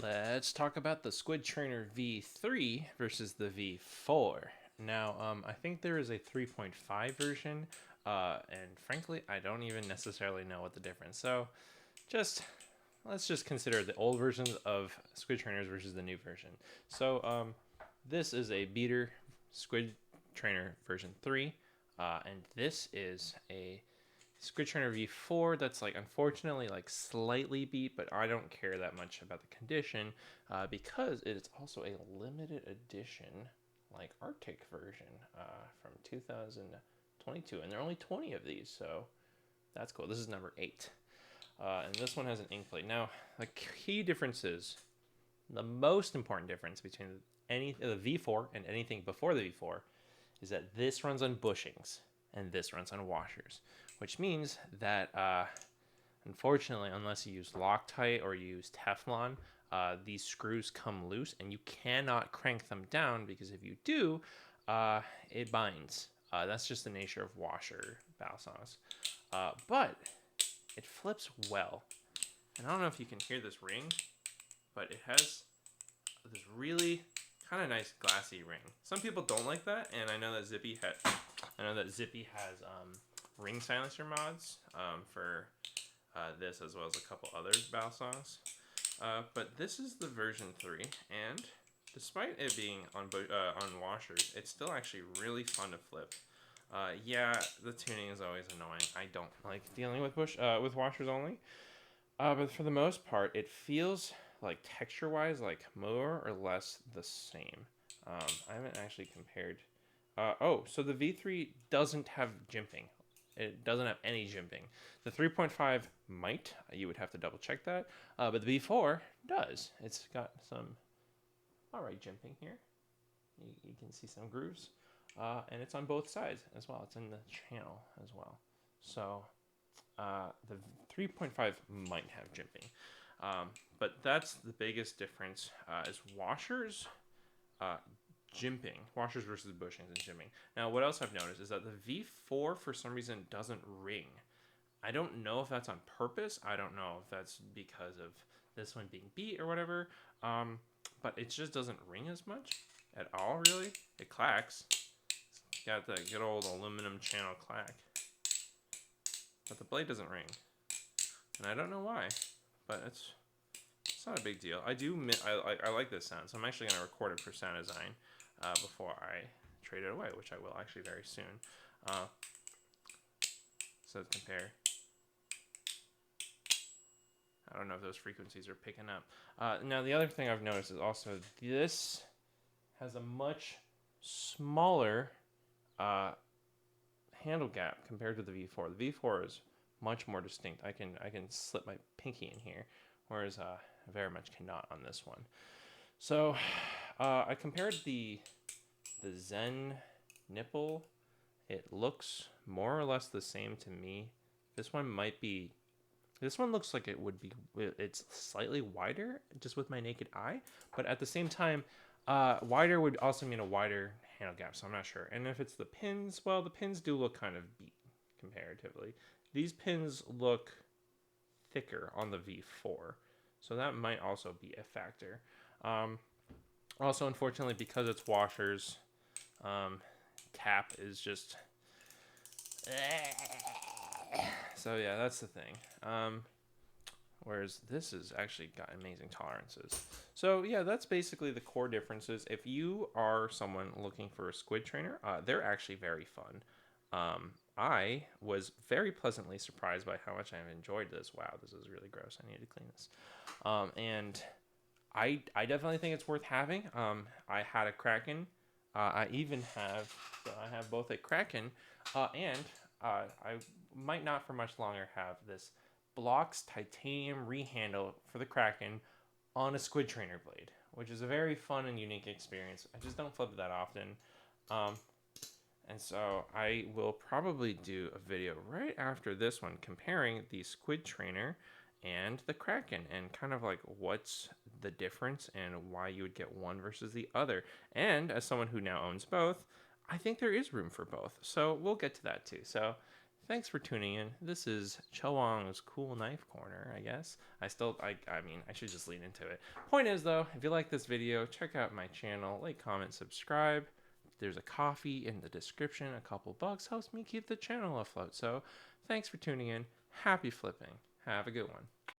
Let's talk about the Squidtrainer V3 versus the V4. Now, I think there is a 3.5 version, and frankly, I don't even necessarily know what the difference. So, just let's just consider the old versions of Squidtrainers versus the new version. So, this is a beater Squidtrainer version 3, and this is a Squidtrainer V4 that's like unfortunately like slightly beat, but I don't care that much about the condition because it is also a limited edition like Arctic version from 2022, and there are only 20 of these, so that's cool. This is number 8, and this one has an ink plate. Now the key differences, the most important difference between the V4 and anything before the V4 is that this runs on bushings and this runs on washers, which means that unfortunately, unless you use Loctite or you use Teflon, these screws come loose and you cannot crank them down because if you do, it binds. That's just the nature of washer Balisongs. But it flips well. And I don't know if you can hear this ring, but it has this really kind of nice glassy ring. Some people don't like that, and I know that Zippy has ring silencer mods for this as well as a couple other Balisongs. But this is the version 3, and despite it being on washers, it's still actually really fun to flip. Yeah, the tuning is always annoying. I don't like dealing with washers only. But for the most part, it feels like texture-wise, like more or less the same. I haven't actually compared. So the V3 doesn't have jimping. It doesn't have any jimping. The 3.5 might. You would have to double check that. But the V4 does. It's got some alright jimping here. You can see some grooves. And it's on both sides as well. It's in the channel as well. So the 3.5 might have jimping. But that's the biggest difference is washers jimping. Washers versus bushings and jimping. Now, what else I've noticed is that the V4 for some reason doesn't ring. I don't know if that's on purpose. I don't know if that's because of this one being beat or whatever. But it just doesn't ring as much at all, really. It clacks. It's got that good old aluminum channel clack. But the blade doesn't ring. And I don't know why. But it's not a big deal. I like this sound, so I'm actually going to record it for Sound Design before I trade it away, which I will actually very soon. So let's compare. I don't know if those frequencies are picking up. Now, the other thing I've noticed is also this has a much smaller handle gap compared to the V4. The V4 is much more distinct. I can slip my pinky in here, whereas I very much cannot on this one. So I compared the Zen nipple. It looks more or less the same to me. This one looks like it's slightly wider just with my naked eye, but at the same time, wider would also mean a wider handle gap, so I'm not sure. And if it's the pins, well, the pins do look kind of beat comparatively. These pins look thicker on the V4, so that might also be a factor. Also, unfortunately, because it's washers, tap is just... So yeah, that's the thing. Whereas this has actually got amazing tolerances. So yeah, that's basically the core differences. If you are someone looking for a Squidtrainer, they're actually very fun. I was very pleasantly surprised by how much I've enjoyed this. Wow, this is really gross. I need to clean this. And I definitely think it's worth having. I had a Kraken. I have both a Kraken and I might not for much longer have this Block's titanium rehandle for the Kraken on a Squidtrainer blade, which is a very fun and unique experience. I just don't flip it that often. And so I will probably do a video right after this one comparing the Squidtrainer and the Kraken and kind of like what's the difference and why you would get one versus the other. And as someone who now owns both, I think there is room for both. So we'll get to that too. So thanks for tuning in. This is Chowang's Cool Knife Corner, I guess. I mean, I should just lean into it. Point is, though, if you like this video, check out my channel, like, comment, subscribe. There's a coffee in the description. A couple bucks helps me keep the channel afloat. So, thanks for tuning in. Happy flipping. Have a good one.